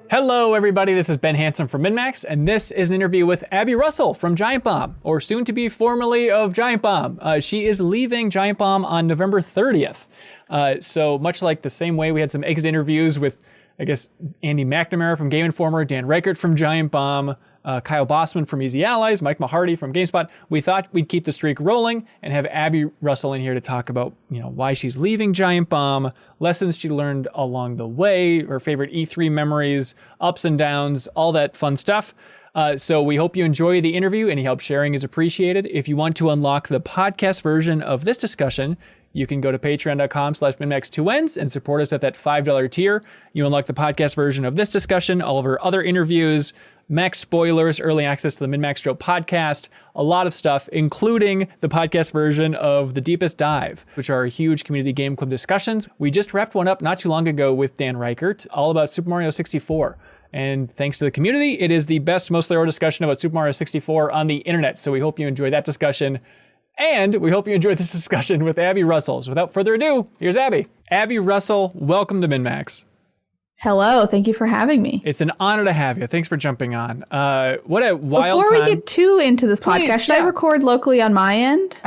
Hello, everybody. This is Ben Hansen from MinnMax, and this is an interview with Abby Russell from Giant Bomb, or soon to be formerly of Giant Bomb. She is leaving Giant Bomb on November 30th. So much like the same way we had some exit interviews with, I guess, Andy McNamara from Game Informer, Dan Reichert from Giant Bomb, Kyle Bossman from Easy Allies, Mike Mahardy from GameSpot. We thought we'd keep the streak rolling and have Abby Russell in here to talk about, why she's leaving Giant Bomb, lessons she learned along the way, her favorite E3 memories, ups and downs, all that fun stuff. So we hope you enjoy the interview. Any help sharing is appreciated. If you want to unlock the podcast version of this discussion, you can go to patreon.com/MinnMax2Ns and support us at that $5 tier. You unlock the podcast version of this discussion, all of our other interviews, Max spoilers, early access to the MinnMax Show podcast, a lot of stuff, including the podcast version of The Deepest Dive, which are huge community game club discussions. We just wrapped one up not too long ago with Dan Reichert, all about Super Mario 64. And thanks to the community, it is the best, most thorough discussion about Super Mario 64 on the internet. So we hope you enjoy that discussion. And we hope you enjoyed this discussion with Abby Russell. So without further ado, here's Abby. Abby Russell, welcome to MinnMax. Hello, thank you for having me. It's an honor to have you. Thanks for jumping on. What a wild Before time. we get too into this podcast, should I record locally on my end?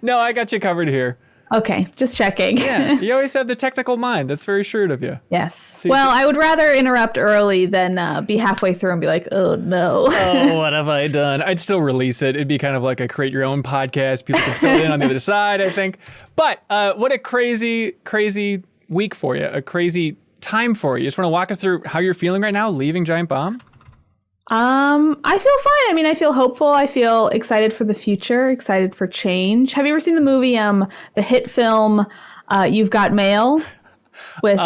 No, I got you covered here. Okay, just checking. Yeah, you always have the technical mind. That's very shrewd of you. Yes. So well, I would rather interrupt early than be halfway through and be like, oh no. Oh, what have I done? I'd still release it. It'd be kind of like a create your own podcast. People can fill it in on the other side, I think. But what a crazy, crazy week for you. A crazy time for you. You just want to walk us through how you're feeling right now, leaving Giant Bomb? I feel fine. I mean, I feel hopeful. I feel excited for the future, excited for change. Have you ever seen the movie, the hit film, You've Got Mail with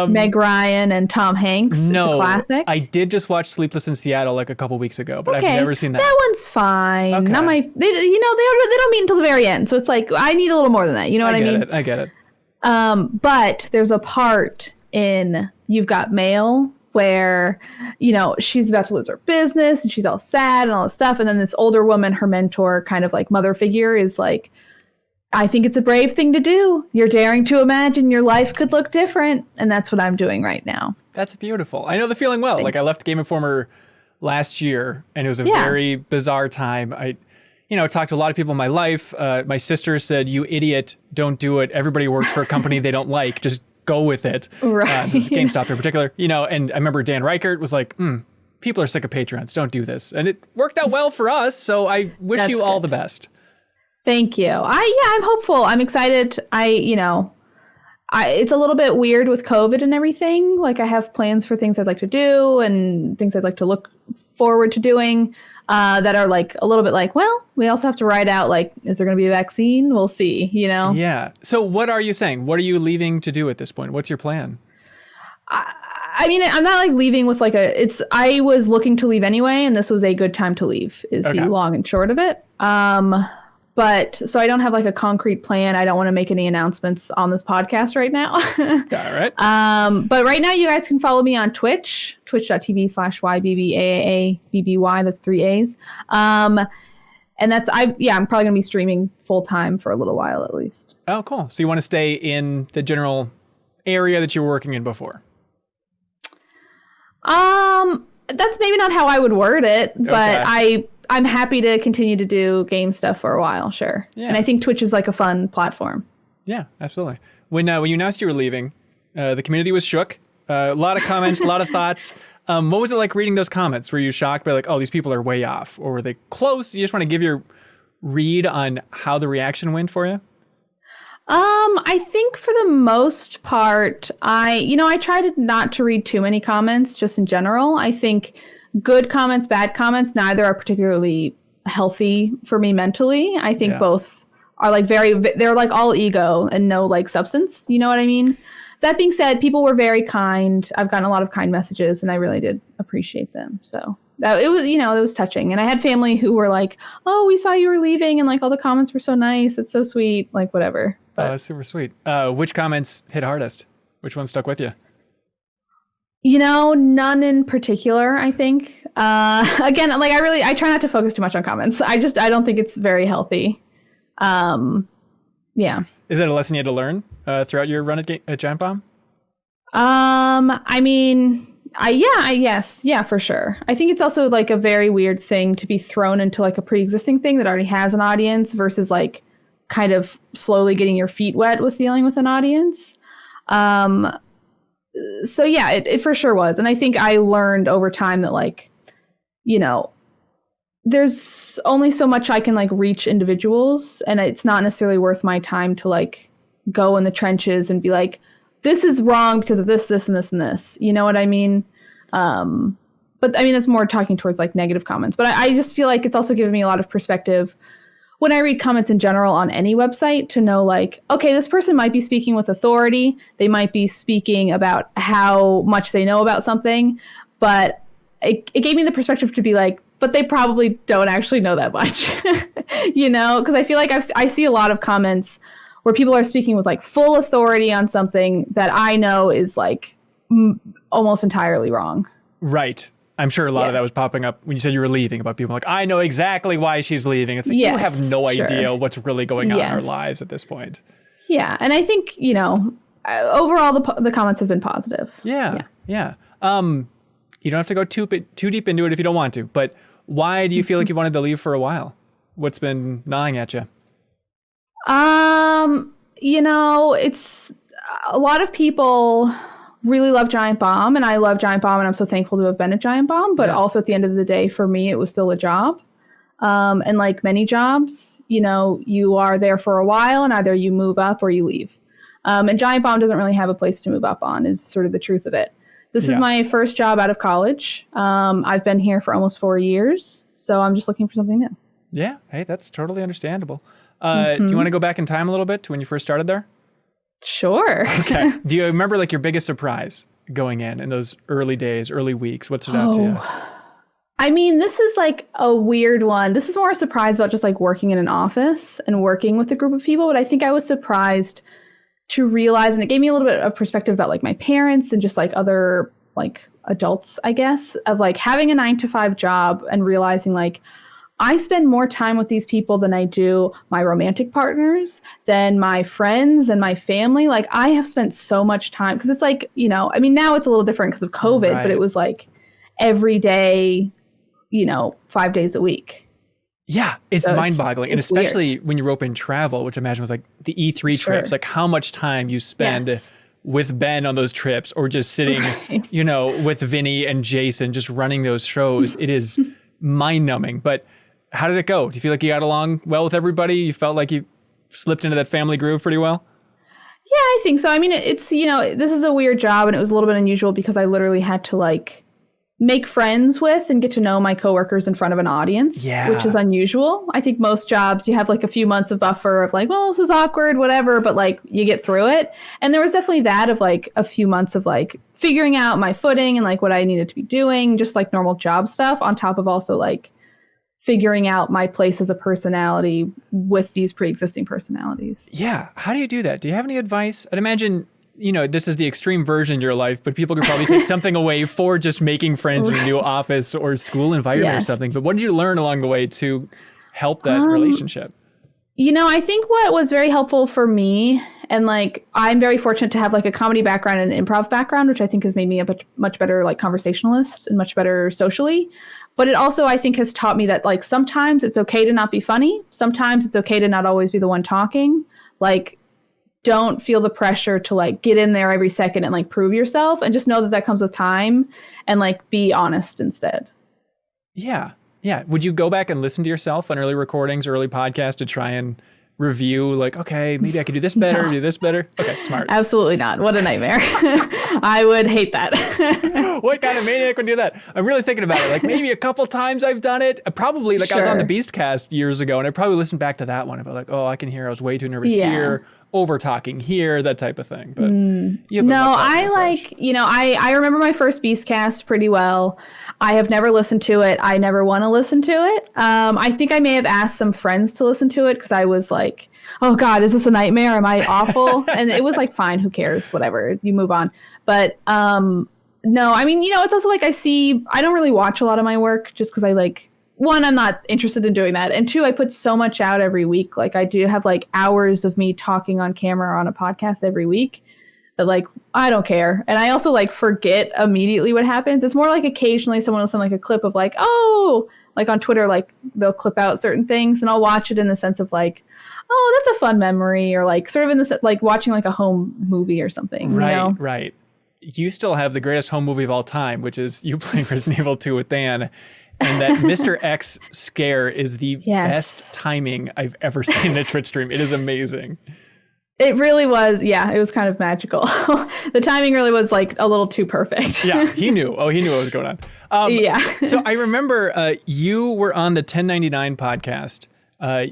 Meg Ryan and Tom Hanks? No, it's a classic. I did just watch Sleepless in Seattle like a couple weeks ago, but I've never seen that. That one's fine. Okay. Not my, they don't meet until the very end. So it's like, I need a little more than that. You know what I mean? I get it. But there's a part in You've Got Mail where, she's about to lose her business and she's all sad and all this stuff. And then this older woman, her mentor, kind of like mother figure, is like, I think it's a brave thing to do. You're daring to imagine your life could look different. And that's what I'm doing right now. That's beautiful. I know the feeling well. Like I left Game Informer last year and it was a very bizarre time. I talked to a lot of people in my life. My sister said, "You idiot, don't do it. Everybody works for a company they don't like. Just go with it." Right. This is GameStop in particular. And I remember Dan Reichert was like, people are sick of Patreons. Don't do this. And it worked out well for us. So I wish you all the best. Thank you. I'm hopeful. I'm excited. It's a little bit weird with COVID and everything. Like I have plans for things I'd like to do and things I'd like to look forward to doing. That are like a little bit like, well, we also have to ride out like, is there going to be a vaccine? We'll see, Yeah. So what are you saying? What are you leaving to do at this point? What's your plan? I mean, I'm not like leaving with like I was looking to leave anyway, and this was a good time to leave is the long and short of it. But so I don't have like a concrete plan. I don't want to make any announcements on this podcast right now. All right. But right now you guys can follow me on Twitch, twitch.tv/YBBAABBY. That's 3 A's. And that's, I'm probably going to be streaming full time for a little while at least. Oh, cool. So you want to stay in the general area that you were working in before? That's maybe not how I would word it, but I'm happy to continue to do game stuff for a while, sure. Yeah. And I think Twitch is like a fun platform. Yeah, absolutely. When you announced you were leaving, the community was shook. A lot of comments, a lot of thoughts. What was it like reading those comments? Were you shocked by like, oh, these people are way off? Or were they close? You just want to give your read on how the reaction went for you? I think for the most part, I try not to read too many comments just in general. I think good comments, bad comments, neither are particularly healthy for me mentally. I think both are like they're like all ego and no like substance. You know what I mean? That being said, people were very kind. I've gotten a lot of kind messages and I really did appreciate them. So it was, it was touching. And I had family who were like, "Oh, we saw you were leaving and like all the comments were so nice. It's so sweet." Like whatever. But, oh, that's super sweet. Which comments hit hardest? Which one stuck with you? None in particular, I think. Again, like I try not to focus too much on comments. I don't think it's very healthy. Yeah. Is that a lesson you had to learn throughout your run at Giant Bomb? I mean, Yeah, for sure. I think it's also like a very weird thing to be thrown into like a pre-existing thing that already has an audience versus like kind of slowly getting your feet wet with dealing with an audience. So yeah, it for sure was. And I think I learned over time that like, you know, there's only so much I can like reach individuals, and it's not necessarily worth my time to like go in the trenches and be like, this is wrong because of this, this, and this, and this. You know what I mean? But I mean, it's more talking towards like negative comments. But I just feel like it's also given me a lot of perspective when I read comments in general on any website to know like, okay, this person might be speaking with authority. They might be speaking about how much they know about something. But it gave me the perspective to be like, but they probably don't actually know that much, you know? Because I feel like I see a lot of comments where people are speaking with like full authority on something that I know is like almost entirely wrong. Right. I'm sure a lot of that was popping up when you said you were leaving, about people like, I know exactly why she's leaving. It's like, you have no idea what's really going on in our lives at this point. Yeah. And I think, you know, overall the comments have been positive. Yeah. You don't have to go too deep into it if you don't want to, but why do you feel like you wanted to leave for a while? What's been gnawing at you? You know, it's a lot of people really love Giant Bomb, and I love Giant Bomb, and I'm so thankful to have been at Giant Bomb. But also at the end of the day, for me, it was still a job. And like many jobs, you know, you are there for a while, and either you move up or you leave. And Giant Bomb doesn't really have a place to move up on, is sort of the truth of it. This is my first job out of college. I've been here for almost 4 years, so I'm just looking for something new. Yeah, hey, that's totally understandable. Do you want to go back in time a little bit to when you first started there? Sure. Okay. Do you remember like your biggest surprise going in those early days, early weeks? What stood out to you? I mean, this is like a weird one. This is more a surprise about just like working in an office and working with a group of people. But I think I was surprised to realize, and it gave me a little bit of perspective about like my parents and just like other like adults, I guess, of like having a 9-to-5 job and realizing like, I spend more time with these people than I do my romantic partners, than my friends, than my family. Like I have spent so much time, because it's like, you know, I mean, now it's a little different because of COVID, but it was like every day, you know, 5 days a week. Yeah, it's so mind-boggling. And especially when you rope in travel, which I imagine was like the E3 trips, like how much time you spend with Ben on those trips, or just sitting, you know, with Vinny and Jason, just running those shows. It is mind-numbing. But how did it go? Do you feel like you got along well with everybody? You felt like you slipped into that family groove pretty well? Yeah, I think so. I mean, it's, you know, this is a weird job, and it was a little bit unusual because I literally had to like make friends with and get to know my coworkers in front of an audience, which is unusual. I think most jobs you have like a few months of buffer of like, well, this is awkward, whatever, but like you get through it. And there was definitely that of like a few months of like figuring out my footing and like what I needed to be doing, just like normal job stuff, on top of also like figuring out my place as a personality with these pre-existing personalities. Yeah. How do you do that? Do you have any advice? I'd imagine, you know, this is the extreme version of your life, but people could probably take something away for just making friends in a new office or school environment or something. But what did you learn along the way to help that relationship? You know, I think what was very helpful for me, and like, I'm very fortunate to have like a comedy background and an improv background, which I think has made me a much better like conversationalist and much better socially. But it also, I think, has taught me that like sometimes it's okay to not be funny. Sometimes it's okay to not always be the one talking. Like, don't feel the pressure to like get in there every second and like prove yourself, and just know that that comes with time, and like be honest instead. Yeah. Yeah. Would you go back and listen to yourself on early recordings or early podcasts to try and review like, okay, maybe I could do this better, do this better? Okay, smart. Absolutely not. What a nightmare. I would hate that. What kind of maniac would do that? I'm really thinking about it. Like maybe a couple times I've done it. Probably like I was on the Beastcast years ago, and I probably listened back to that one about like, oh, I can hear I was way too nervous here, over talking here, that type of thing. But I like, you know, I remember my first Beastcast pretty well. I have never listened to it. I never want to listen to it. I think I may have asked some friends to listen to it because I was like, oh God, is this a nightmare? Am I awful? And it was like, fine, who cares? Whatever, you move on. But no, I mean, you know, it's also like I don't really watch a lot of my work just because I like, one, I'm not interested in doing that. And two, I put so much out every week. Like I do have like hours of me talking on camera on a podcast every week. that like, I don't care. And I also like forget immediately what happens. It's more like occasionally someone will send like a clip of like, oh, like on Twitter, like they'll clip out certain things and I'll watch it in the sense of like, oh, that's a fun memory, or like sort of in the like watching like a home movie or something. Right, you know? right. You still have the greatest home movie of all time, which is you playing Resident Evil 2 with Dan. And that Mr. X scare is the best timing I've ever seen in a Twitch stream. It is amazing. It really was. Yeah, it was kind of magical. The timing really was like a little too perfect. Yeah, he knew. Oh, he knew what was going on. Yeah. So I remember you were on the 1099 podcast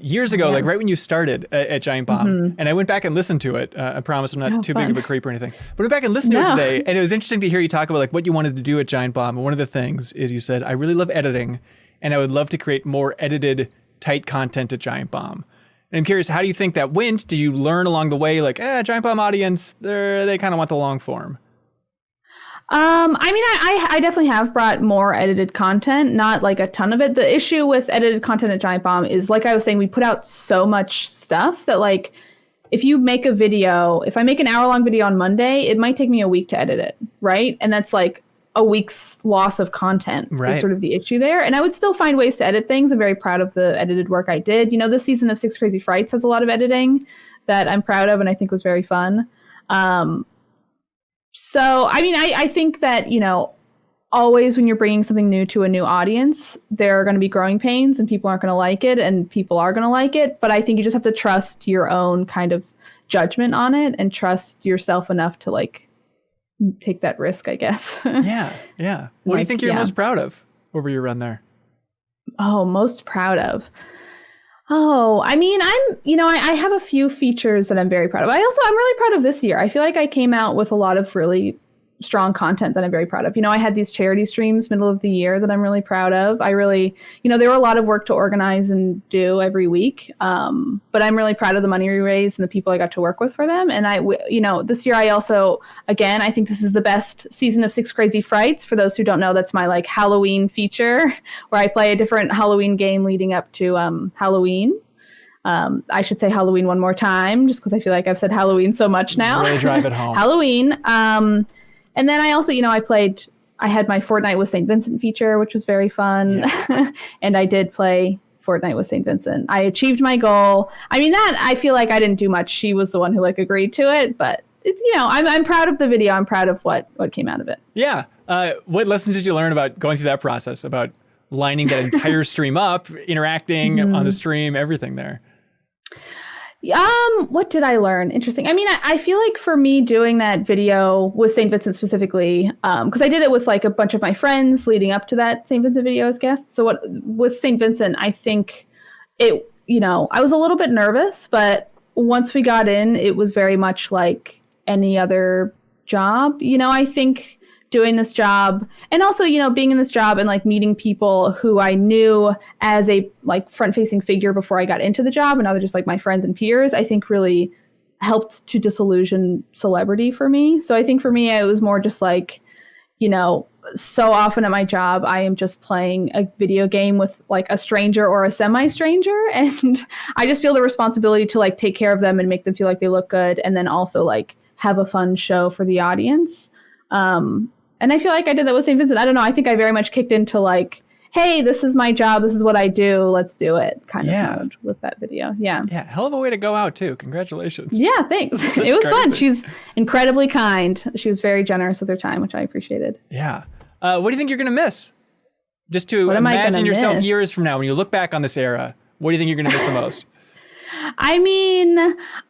years ago, like right when you started at Giant Bomb. And I went back and listened to it. I promise I'm not too big of a creep or anything. But I went back and listened to it today. And it was interesting to hear you talk about like what you wanted to do at Giant Bomb. And one of the things is you said, I really love editing and I would love to create more edited, tight content at Giant Bomb. And I'm curious, how do you think that went? Did you learn along the way, like, Giant Bomb audience, they kind of want the long form? I mean, I definitely have brought more edited content, not like a ton of it. The issue with edited content at Giant Bomb is, like I was saying, we put out so much stuff that like, if you make a video, if I make an hour-long video on Monday, it might take me a week to edit it, right? And that's like a week's loss of content is sort of the issue there. And I would still find ways to edit things. I'm very proud of the edited work I did. You know, this season of Six Crazy Frights has a lot of editing that I'm proud of and I think was very fun. So, I mean, I think that, you know, always when you're bringing something new to a new audience, there are going to be growing pains and people aren't going to like it and people are going to like it. But I think you just have to trust your own kind of judgment on it and trust yourself enough to like take that risk, I guess. Yeah. What do you think you're most proud of over your run there? Oh, most proud of. Oh, I mean, I have a few features that I'm very proud of. I'm really proud of this year. I feel like I came out with a lot of really strong content that I'm very proud of. You know, I had these charity streams middle of the year that I'm really proud of. I really, you know, there were a lot of work to organize and do every week. But I'm really proud of the money we raised and the people I got to work with for them. And you know, this year I also, again, I think this is the best season of Six Crazy Frights. For those who don't know, that's my like Halloween feature where I play a different Halloween game leading up to Halloween. I should say Halloween one more time, just because I feel like I've said Halloween so much now. Really drive it home. Halloween. And then I also, you know, I had my Fortnite with St. Vincent feature, which was very fun. Yeah. And I did play Fortnite with St. Vincent. I achieved my goal. I mean, that I feel like I didn't do much. She was the one who like agreed to it, but it's, you know, I'm proud of the video. I'm proud of what came out of it. Yeah. What lessons did you learn about going through that process, about lining that entire stream up, interacting on the stream, everything there? What did I learn? Interesting. I mean, I feel like for me doing that video with St. Vincent specifically, because I did it with like a bunch of my friends leading up to that St. Vincent video as guests. So with St. Vincent, I think it, you know, I was a little bit nervous, but once we got in, it was very much like any other job. You know, I think doing this job and also, you know, being in this job and like meeting people who I knew as a like front-facing figure before I got into the job and now they're just like my friends and peers, I think really helped to disillusion celebrity for me. So I think for me, it was more just like, you know, so often at my job, I am just playing a video game with like a stranger or a semi-stranger. And I just feel the responsibility to like take care of them and make them feel like they look good. And then also like have a fun show for the audience. And I feel like I did that with St. Vincent. I don't know. I think I very much kicked into like, hey, this is my job. This is what I do. Let's do it kind of mode with that video. Yeah. Yeah. Hell of a way to go out too. Congratulations. Yeah. Thanks. It was fun. She's incredibly kind. She was very generous with her time, which I appreciated. Yeah. What do you think you're going to miss? Just to imagine yourself years from now, when you look back on this era, what do you think you're going to miss the most? I mean,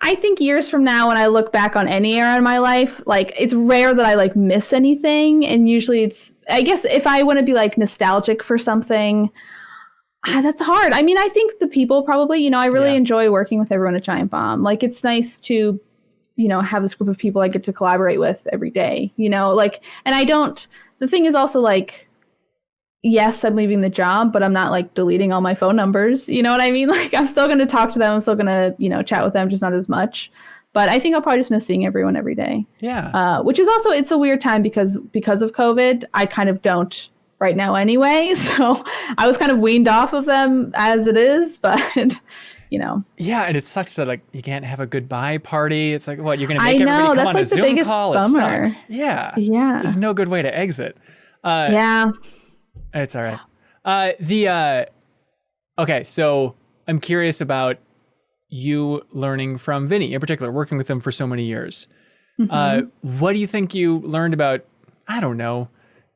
I think years from now, when I look back on any era in my life, like it's rare that I like miss anything. And usually it's, I guess if I want to be like nostalgic for something, that's hard. I mean, I think the people probably, you know, I really enjoy working with everyone at Giant Bomb. Like it's nice to, you know, have this group of people I get to collaborate with every day, you know, like, and the thing is also like, yes, I'm leaving the job, but I'm not like deleting all my phone numbers. You know what I mean? Like I'm still going to talk to them. I'm still going to, you know, chat with them, just not as much. But I think I'll probably just miss seeing everyone every day. Yeah. Which is also, it's a weird time because of COVID, I kind of don't right now anyway. So I was kind of weaned off of them as it is. But, you Yeah, and it sucks that like you can't have a goodbye party. It's like, what, you're going to I make know, everybody come that's on like a the Zoom biggest call? bummer. It sucks. Yeah. Yeah. There's no good way to exit. Yeah. It's all right. Okay, so I'm curious about you learning from Vinny in particular, working with him for so many years. What do you think you learned about, I don't know,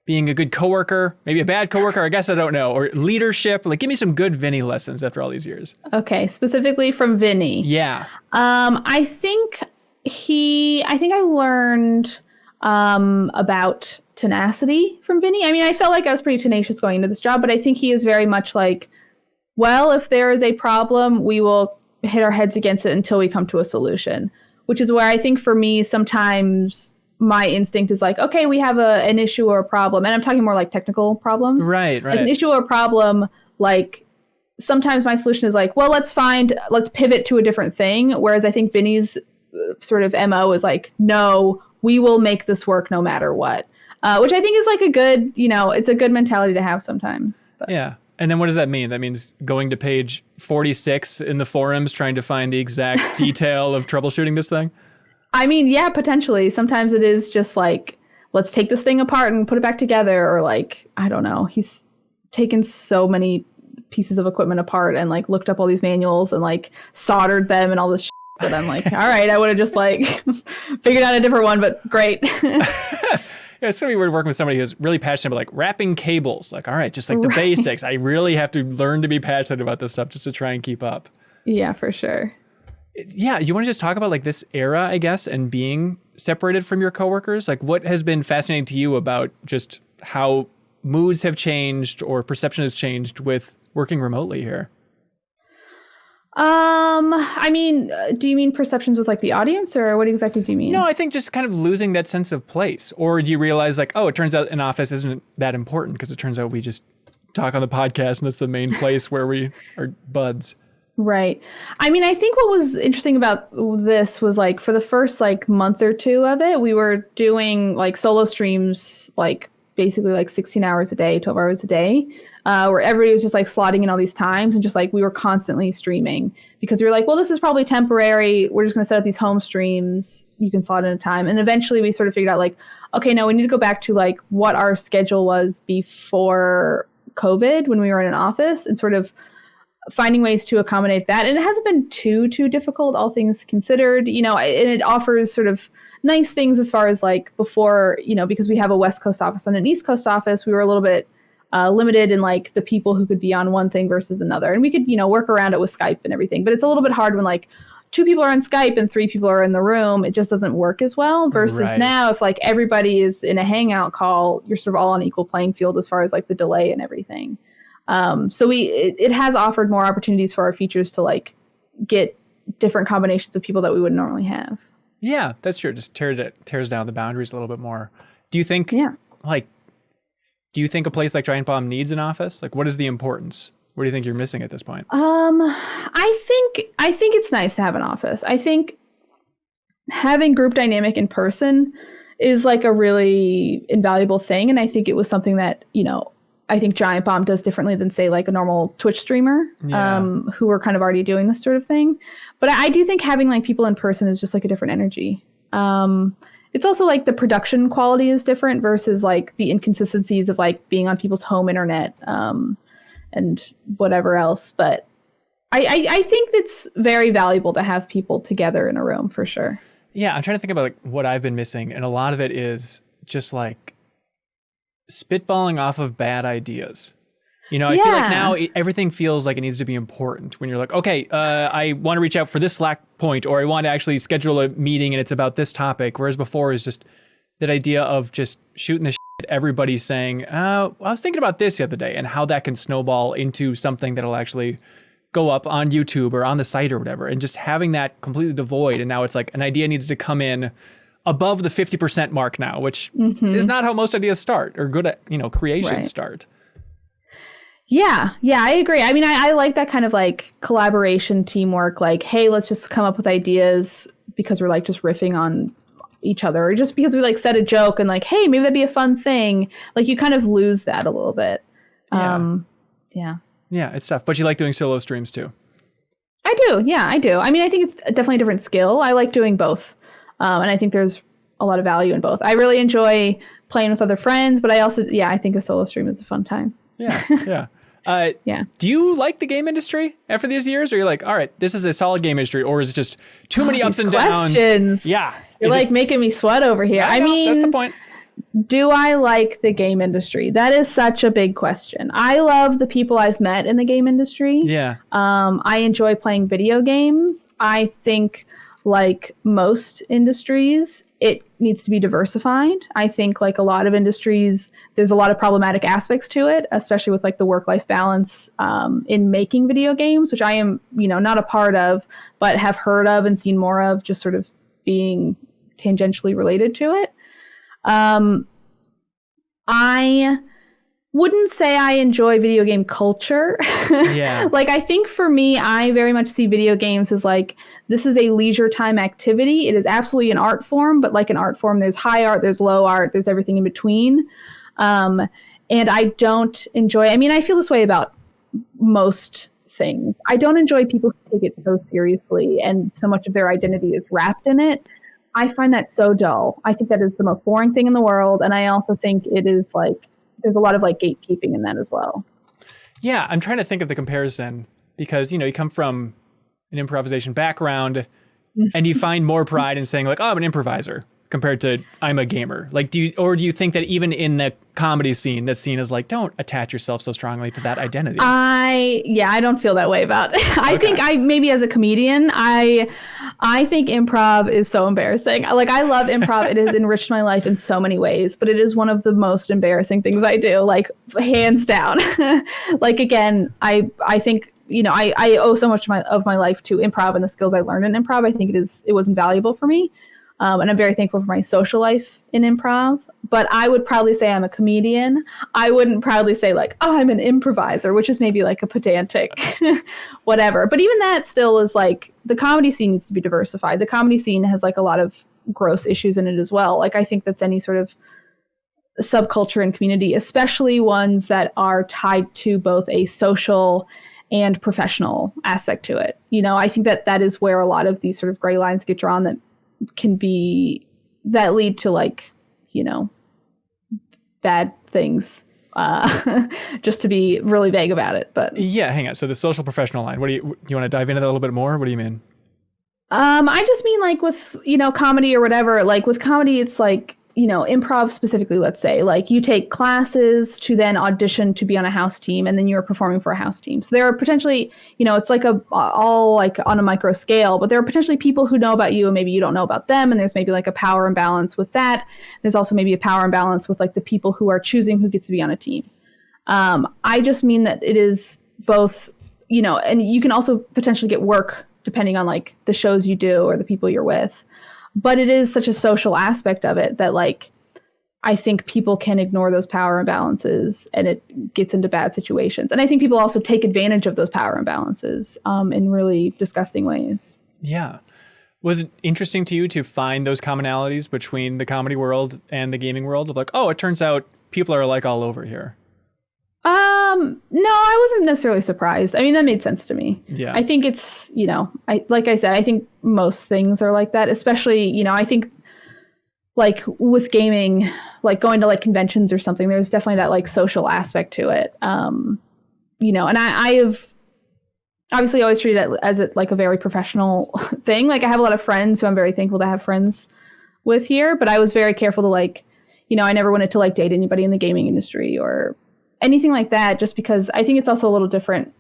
being a good coworker, maybe a bad coworker, I guess I don't know, or leadership? Like, give me some good Vinny lessons after all these years. Okay, specifically from Vinny. Yeah. I think I learned about tenacity from Vinny. I mean, I felt like I was pretty tenacious going into this job, but I think he is very much like, well, if there is a problem, we will hit our heads against it until we come to a solution, which is where I think for me, sometimes my instinct is like, okay, we have an issue or a problem. And I'm talking more like technical problems. Right. Like an issue or a problem, like sometimes my solution is like, well, let's pivot to a different thing. Whereas I think Vinny's sort of MO is like, no, we will make this work no matter what. Which I think is like a good, it's a good mentality to have sometimes. But. Yeah. And then what does that mean? That means going to page 46 in the forums, trying to find the exact detail of troubleshooting this thing? I mean, yeah, potentially. Sometimes it is just like, let's take this thing apart and put it back together. Or like, I don't know. He's taken so many pieces of equipment apart and like looked up all these manuals and like soldered them and all this shit that I'm like, all right, I would have just like figured out a different one, but great. Yeah, it's gonna be weird working with somebody who's really passionate about like wrapping cables. Like, all right, just like the basics. I really have to learn to be passionate about this stuff just to try and keep up. Yeah, for sure. Yeah, you want to just talk about like this era, I guess, and being separated from your coworkers? Like, what has been fascinating to you about just how moods have changed or perception has changed with working remotely here? I mean, do you mean perceptions with like the audience, or what exactly do you mean? No, I think just kind of losing that sense of place. Or do you realize like, oh, it turns out an office isn't that important because it turns out we just talk on the podcast and that's the main place where we are buds. Right. I mean, I think what was interesting about this was like for the first like month or two of it, we were doing like solo streams, like basically like 16 hours a day, 12 hours a day, where everybody was just like slotting in all these times and just like we were constantly streaming because we were like, well, this is probably temporary. We're just going to set up these home streams. You can slot in a time. And eventually we sort of figured out like, okay, no, we need to go back to like what our schedule was before COVID when we were in an office and sort of finding ways to accommodate that. And it hasn't been too difficult, all things considered, and it offers sort of nice things as far as like before, because we have a West Coast office and an East Coast office, we were a little bit limited in like the people who could be on one thing versus another. And we could, work around it with Skype and everything. But it's a little bit hard when like 2 people are on Skype and 3 people are in the room. It just doesn't work as well versus now if like everybody is in a hangout call, you're sort of all on equal playing field as far as like the delay and everything. So it has offered more opportunities for our features to like get different combinations of people that we wouldn't normally have. Yeah, that's true. Just tears down the boundaries a little bit more. Do you think do you think a place like Giant Bomb needs an office? Like, what is the importance? What do you think you're missing at this point? I think it's nice to have an office. I think having group dynamic in person is like a really invaluable thing. And I think it was something that, I think Giant Bomb does differently than say like a normal Twitch streamer, who are kind of already doing this sort of thing. But I do think having like people in person is just like a different energy. It's also like the production quality is different versus like the inconsistencies of like being on people's home internet, and whatever else. But I think it's very valuable to have people together in a room for sure. Yeah, I'm trying to think about like what I've been missing. And a lot of it is just like spitballing off of bad ideas. I feel like now everything feels like it needs to be important when you're like, okay, I want to reach out for this Slack point, or I want to actually schedule a meeting and it's about this topic. Whereas before is just that idea of just shooting the shit, everybody's saying, I was thinking about this the other day and how that can snowball into something that'll actually go up on YouTube or on the site or whatever. And just having that completely devoid. And now it's like an idea needs to come in above the 50% mark now, which is not how most ideas start or good at, creation start. Yeah, I agree. I mean, I like that kind of like collaboration, teamwork, like, hey, let's just come up with ideas because we're like just riffing on each other or just because we like said a joke and like, hey, maybe that'd be a fun thing. Like you kind of lose that a little bit. Yeah, it's tough. But you like doing solo streams too. I do. Yeah, I do. I mean, I think it's definitely a different skill. I like doing both. And I think there's a lot of value in both. I really enjoy playing with other friends, but I also, I think a solo stream is a fun time. Yeah. Yeah. Yeah. Do you like the game industry after these years? Or you're like, all right, this is a solid game industry, or is it just too many ups and downs? Questions. Yeah. You're like making me sweat over here. I mean, that's the point. Do I like the game industry? That is such a big question. I love the people I've met in the game industry. Yeah. I enjoy playing video games. I think, like most industries, it needs to be diversified. I think, like a lot of industries, there's a lot of problematic aspects to it, especially with like the work-life balance in making video games, which I am, not a part of, but have heard of and seen more of, just sort of being tangentially related to it. I wouldn't say I enjoy video game culture. Yeah. Like, I think for me, I very much see video games as like, this is a leisure time activity. It is absolutely an art form, but like an art form, there's high art, there's low art, there's everything in between. And I don't enjoy, I feel this way about most things. I don't enjoy people who take it so seriously and so much of their identity is wrapped in it. I find that so dull. I think that is the most boring thing in the world. And I also think it is like, there's a lot of like gatekeeping in that as well. Yeah, I'm trying to think of the comparison because, you come from an improvisation background and you find more pride in saying like, oh, I'm an improviser compared to I'm a gamer. Like, do you think that even in the comedy scene, that's seen as like, don't attach yourself so strongly to that identity? I don't feel that way about it. I think maybe as a comedian, I think improv is so embarrassing. Like, I love improv. It has enriched my life in so many ways, but it is one of the most embarrassing things I do, like hands down. Like, again, I think, I owe so much of my life to improv and the skills I learned in improv. I think it was invaluable for me. And I'm very thankful for my social life in improv. But I would probably say I'm a comedian. I wouldn't proudly say like, oh, I'm an improviser, which is maybe like a pedantic whatever. But even that still is like, the comedy scene needs to be diversified. The comedy scene has like a lot of gross issues in it as well. Like, I think that's any sort of subculture and community, especially ones that are tied to both a social and professional aspect to it. I think that is where a lot of these sort of gray lines get drawn that lead to like, bad things, just to be really vague about it. But yeah, hang on. So the social professional line, you want to dive into that a little bit more? What do you mean? I just mean like with, comedy or whatever, like with comedy, it's like, improv specifically, let's say, like you take classes to then audition to be on a house team, and then you're performing for a house team. So there are potentially, it's like all like on a micro scale, but there are potentially people who know about you and maybe you don't know about them. And there's maybe like a power imbalance with that. There's also maybe a power imbalance with like the people who are choosing who gets to be on a team. I just mean that it is both, and you can also potentially get work depending on like the shows you do or the people you're with. But it is such a social aspect of it that, like, I think people can ignore those power imbalances and it gets into bad situations. And I think people also take advantage of those power imbalances in really disgusting ways. Yeah. Was it interesting to you to find those commonalities between the comedy world and the gaming world of like, oh, it turns out people are alike all over here? No, I wasn't necessarily surprised. I mean, that made sense to me. Yeah. I think it's, like I said, I think most things are like that, especially, I think like with gaming, like going to like conventions or something, there's definitely that like social aspect to it. And I have obviously always treated it as like a very professional thing. Like, I have a lot of friends who I'm very thankful to have friends with here, but I was very careful to like, I never wanted to like date anybody in the gaming industry or anything like that, just because I think it's also a little different,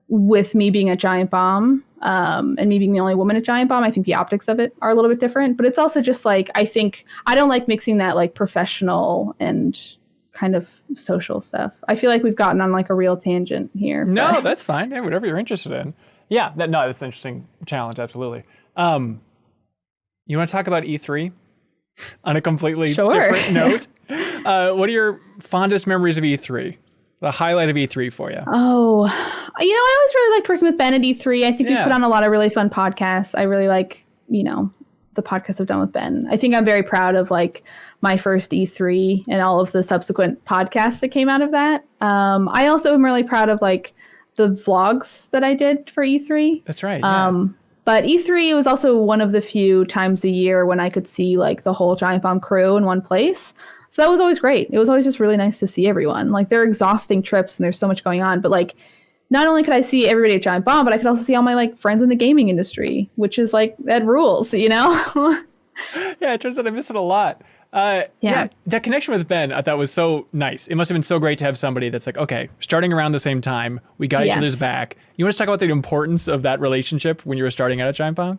with me being at Giant Bomb and me being the only woman at Giant Bomb. I think the optics of it are a little bit different, but it's also just like, I think I don't like mixing that like professional and kind of social stuff. I feel like we've gotten on like a real tangent here. No, that's fine. Yeah, whatever you're interested in. Yeah, that's an interesting challenge. Absolutely. You want to talk about E3 on a completely different note? What are your fondest memories of E3? The highlight of E3 for you? Oh, I always really liked working with Ben at E3. I think we put on a lot of really fun podcasts. I really like, the podcasts I've done with Ben. I think I'm very proud of like my first E3 and all of the subsequent podcasts that came out of that. I also am really proud of like the vlogs that I did for E3. That's right. Yeah. But E3 was also one of the few times a year when I could see like the whole Giant Bomb crew in one place. So that was always great. It was always just really nice to see everyone. Like they're exhausting trips and there's so much going on. But like not only could I see everybody at Giant Bomb, but I could also see all my like friends in the gaming industry, which is like that rules, you know? Yeah, it turns out I miss it a lot. Yeah, that connection with Ben I thought was so nice. It must have been so great to have somebody that's like, okay, starting around the same time, we got each other's back. You want to talk about the importance of that relationship when you were starting out at Giant Bomb?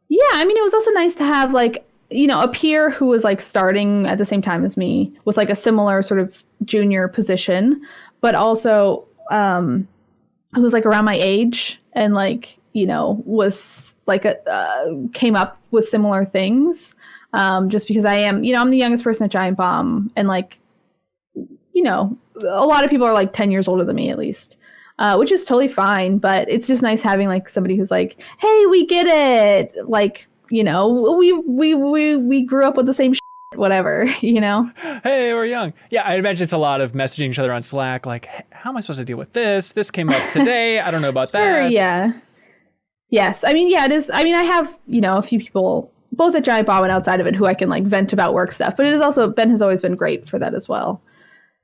Yeah, I mean, it was also nice to have like, you know, a peer who was like starting at the same time as me with like a similar sort of junior position, but also who was like around my age and like, you know, was like came up with similar things. Just because I am, you know, I'm the youngest person at Giant Bomb, and like, you know, a lot of people are like 10 years older than me at least, which is totally fine. But it's just nice having like somebody who's like, hey, we get it. Like, you know, we grew up with the same shit, whatever, you know? Hey, we're young. Yeah, I imagine it's a lot of messaging each other on Slack. Like, how am I supposed to deal with this? This came up today. I don't know about that. Sure, yeah. Yes. I mean, yeah, it is. I mean, I have, you know, a few people both at Giant Bomb and outside of it who I can like vent about work stuff. But it is also, Ben has always been great for that as well.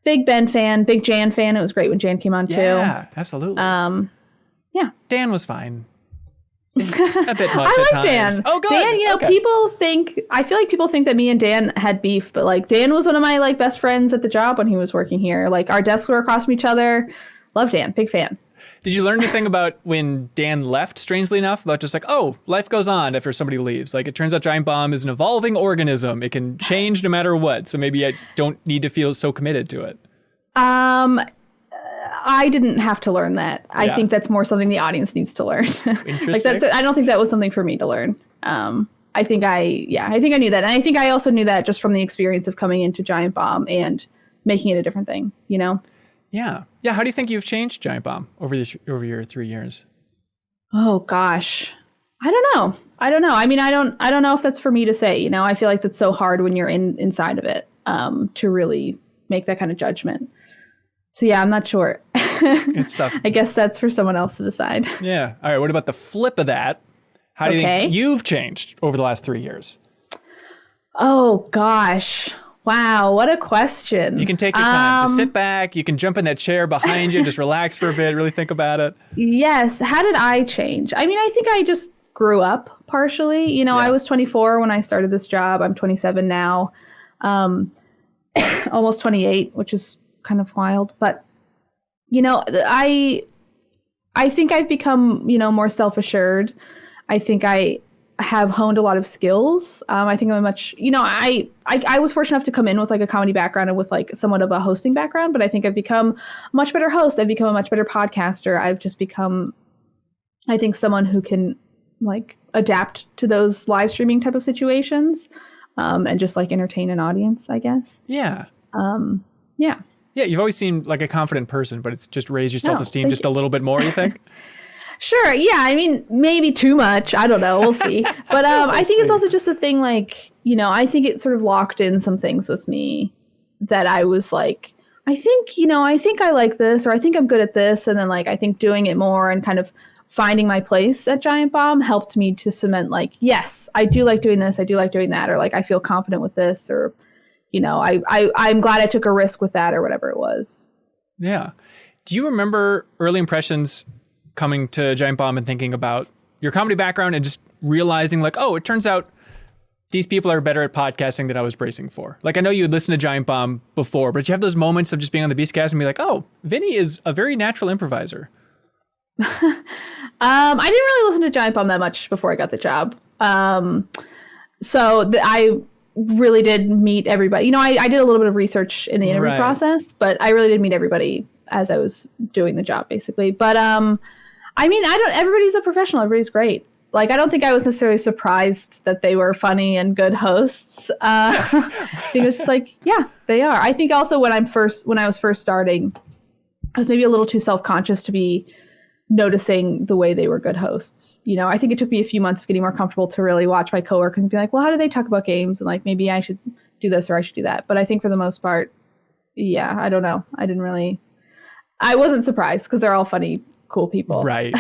Big Ben fan, big Jan fan. It was great when Jan came on too. Yeah, absolutely. Yeah. Dan was fine. A bit much I at like times. Dan. Oh, good. Dan, you know, people think, I feel like people think that me and Dan had beef, but like Dan was one of my like best friends at the job when he was working here. Like our desks were across from each other. Love Dan, big fan. Did you learn anything about when Dan left, strangely enough, about just like, oh, life goes on after somebody leaves? Like, it turns out Giant Bomb is an evolving organism. It can change no matter what. So maybe I don't need to feel so committed to it. I didn't have to learn that. I think that's more something the audience needs to learn. Interesting. I don't think that was something for me to learn. I think I knew that. And I think I also knew that just from the experience of coming into Giant Bomb and making it a different thing, you know? Yeah. Yeah. How do you think you've changed Giant Bomb over your 3 years? Oh gosh. I don't know. I mean, I don't know if that's for me to say, you know. I feel like that's so hard when you're inside of it, to really make that kind of judgment. So yeah, I'm not sure. It's tough. I guess that's for someone else to decide. Yeah. All right. What about the flip of that? How do you think you've changed over the last 3 years? Oh gosh. Wow, what a question. You can take your time. Just sit back. You can jump in that chair behind you. Just relax for a bit. Really think about it. Yes. How did I change? I mean, I think I just grew up partially. You know, I was 24 when I started this job. I'm 27 now. Almost 28, which is kind of wild. But, you know, I think I've become, you know, more self-assured. I think I have honed a lot of skills. I think I'm much, you know, I was fortunate enough to come in with like a comedy background and with like somewhat of a hosting background, but I think I've become a much better host. I've become a much better podcaster. I've just become, I think, someone who can like adapt to those live streaming type of situations, and just like entertain an audience, I guess. Yeah. Yeah. Yeah. You've always seemed like a confident person, but it's just raised your self-esteem just a little bit more, you think? Sure. Yeah. I mean, maybe too much. I don't know. We'll see. But I think it's also just a thing like, you know, I think it sort of locked in some things with me that I was like, I think I like this, or I think I'm good at this. And then like, I think doing it more and kind of finding my place at Giant Bomb helped me to cement like, yes, I do like doing this. I do like doing that. Or like, I feel confident with this, or, you know, I'm glad I took a risk with that or whatever it was. Yeah. Do you remember early impressions coming to Giant Bomb and thinking about your comedy background and just realizing like, oh, it turns out these people are better at podcasting than I was bracing for? Like, I know you had listened to Giant Bomb before, but did you have those moments of just being on the Beastcast and be like, oh, Vinny is a very natural improviser? I didn't really listen to Giant Bomb that much before I got the job. I really did meet everybody. You know, I did a little bit of research in the interview process, but I really did meet everybody as I was doing the job, basically. But I mean, everybody's a professional. Everybody's great. Like, I don't think I was necessarily surprised that they were funny and good hosts. I think it was just like, yeah, they are. I think also when I was first starting, I was maybe a little too self-conscious to be noticing the way they were good hosts. You know, I think it took me a few months of getting more comfortable to really watch my coworkers and be like, well, how do they talk about games? And like, maybe I should do this or I should do that. But I think for the most part, yeah, I don't know. I wasn't surprised because they're all funny cool people. Right.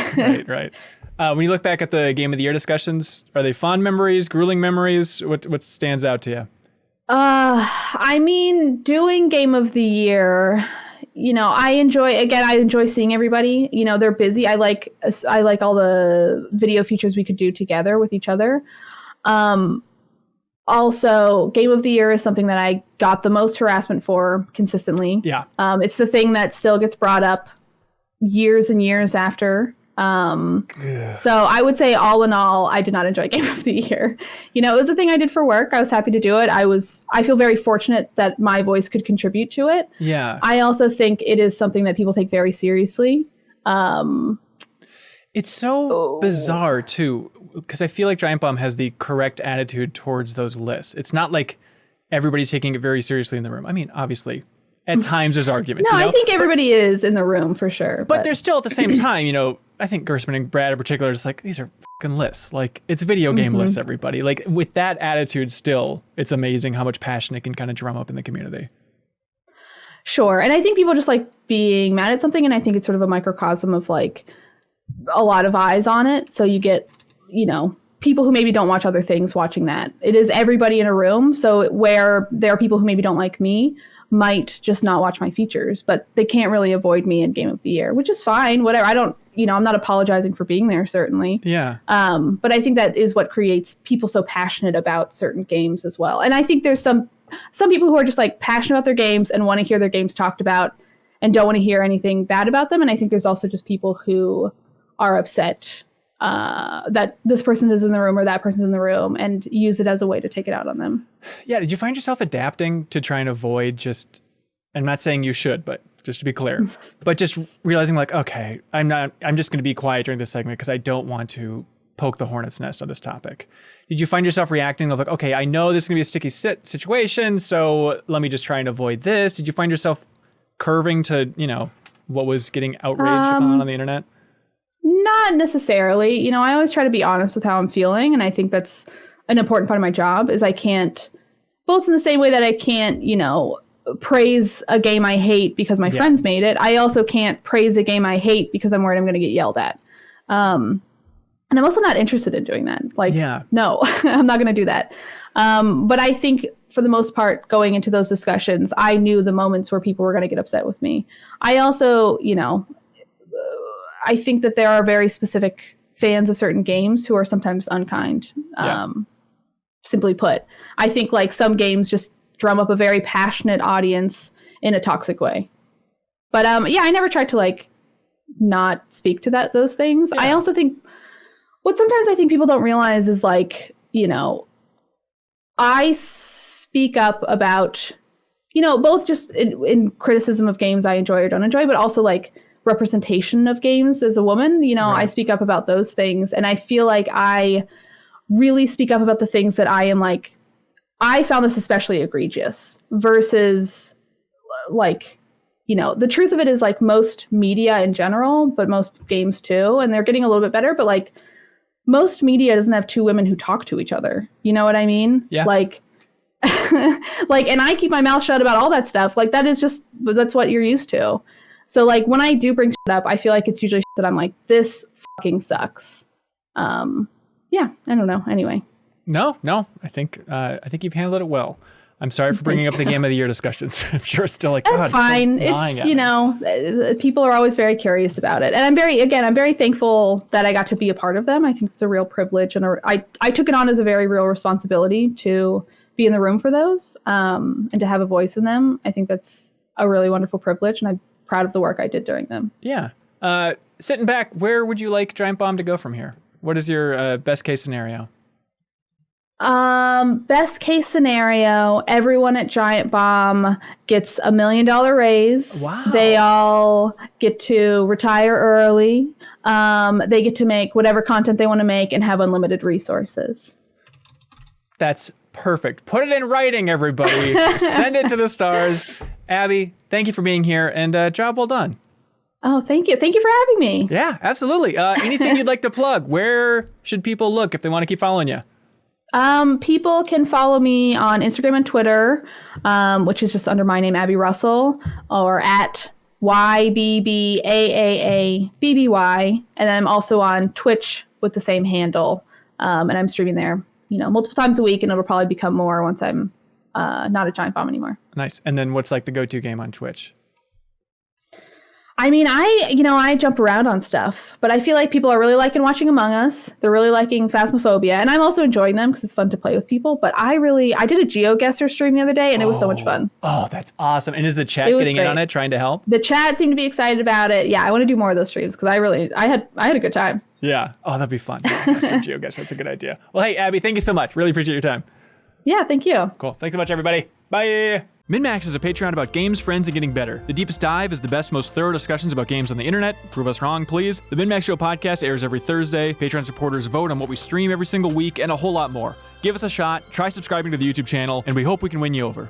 When you look back at the Game of the Year discussions, are they fond memories, grueling memories? What stands out to you? I mean, doing Game of the Year, I enjoy seeing everybody. They're busy. I like all the video features we could do together with each other. Also, Game of the Year is something that I got the most harassment for consistently. Yeah. It's the thing that still gets brought up years and years after. So I would say all in all, I did not enjoy Game of the Year. It was a thing I did for work. I was happy to do it. I feel very fortunate that my voice could contribute to it. Yeah. I also think it is something that people take very seriously. It's so bizarre too, because I feel like Giant Bomb has the correct attitude towards those lists. It's not like everybody's taking it very seriously in the room. I mean, obviously, at times there's arguments. No, I think everybody is in the room for sure. But there's still at the same time, I think Gersman and Brad in particular is like, these are fucking lists. Like, it's video game lists, everybody. Like, with that attitude still, it's amazing how much passion it can kind of drum up in the community. Sure. And I think people just like being mad at something. And I think it's sort of a microcosm of like a lot of eyes on it. So you get, people who maybe don't watch other things watching that. It is everybody in a room. So where there are people who maybe don't like me might just not watch my features, but they can't really avoid me in Game of the Year, which is fine. Whatever. I don't, I'm not apologizing for being there, certainly. Yeah. But I think that is what creates people so passionate about certain games as well. And I think there's some people who are just like passionate about their games and want to hear their games talked about and don't want to hear anything bad about them. And I think there's also just people who are upset that this person is in the room or that person's in the room and use it as a way to take it out on them. Yeah. Did you find yourself adapting to try and avoid I'm not saying you should, but just to be clear, but just realizing like, okay, I'm just going to be quiet during this segment because I don't want to poke the hornet's nest on this topic. Did you find yourself reacting like, okay, I know this is going to be a sticky situation, so let me just try and avoid this? Did you find yourself curving to, what was getting outraged upon on the internet? Not necessarily. I always try to be honest with how I'm feeling. And I think that's an important part of my job is I can't, both in the same way that I can't, praise a game I hate because my friends made it. I also can't praise a game I hate because I'm worried I'm going to get yelled at. And I'm also not interested in doing that. No, I'm not going to do that. But I think for the most part, going into those discussions, I knew the moments where people were going to get upset with me. I also, I think that there are very specific fans of certain games who are sometimes unkind. Simply put, I think like some games just drum up a very passionate audience in a toxic way. But I never tried to like not speak to those things. I also think what sometimes I think people don't realize is like, I speak up about, both just in criticism of games I enjoy or don't enjoy, but also like representation of games as a woman. Right. I speak up about those things. And I feel like I really speak up about the things that I am like, I found this especially egregious versus like, the truth of it is like most media in general, but most games too. And they're getting a little bit better, but like most media doesn't have two women who talk to each other. You know what I mean? Yeah. Like, and I keep my mouth shut about all that stuff. Like that's what you're used to. So like when I do bring shit up, I feel like it's usually shit that I'm like, this fucking sucks. I don't know. Anyway. No. I think you've handled it well. I'm sorry for bringing up the Game of the Year discussions. I'm sure it's still like, that's fine. It's, people are always very curious about it. And I'm very thankful that I got to be a part of them. I think it's a real privilege. And I took it on as a very real responsibility to be in the room for those and to have a voice in them. I think that's a really wonderful privilege. And I'm proud of the work I did during them. Yeah. Sitting back, where would you like Giant Bomb to go from here? What is your best case scenario? Best case scenario, everyone at Giant Bomb gets $1 million raise. Wow. They all get to retire early. They get to make whatever content they want to make and have unlimited resources. That's perfect. Put it in writing, everybody. Send it to the stars. Abby, thank you for being here and job well done. Oh, thank you. Thank you for having me. Yeah, absolutely. Anything you'd like to plug? Where should people look if they want to keep following you? People can follow me on Instagram and Twitter, which is just under my name, Abby Russell, or at YBBAAABBY. And then I'm also on Twitch with the same handle. And I'm streaming there, multiple times a week, and it'll probably become more once I'm not a Giant Bomb anymore. Nice. And then what's like the go-to game on Twitch? I mean, I jump around on stuff, but I feel like people are really liking watching Among Us. They're really liking Phasmophobia, and I'm also enjoying them because it's fun to play with people. But I did a GeoGuessr stream the other day, and it was so much fun. Oh, that's awesome. And is the chat getting in on it, trying to help? The chat seemed to be excited about it. Yeah, I want to do more of those streams because I had a good time. Yeah. Oh, that'd be fun. GeoGuessr, that's a good idea. Well, hey, Abby, thank you so much. Really appreciate your time. Yeah, thank you. Cool. Thanks so much, everybody. Bye. MinnMax is a Patreon about games, friends, and getting better. The deepest dive is the best, most thorough discussions about games on the internet. Prove us wrong, please. The MinnMax Show podcast airs every Thursday. Patreon supporters vote on what we stream every single week, and a whole lot more. Give us a shot, try subscribing to the YouTube channel, and we hope we can win you over.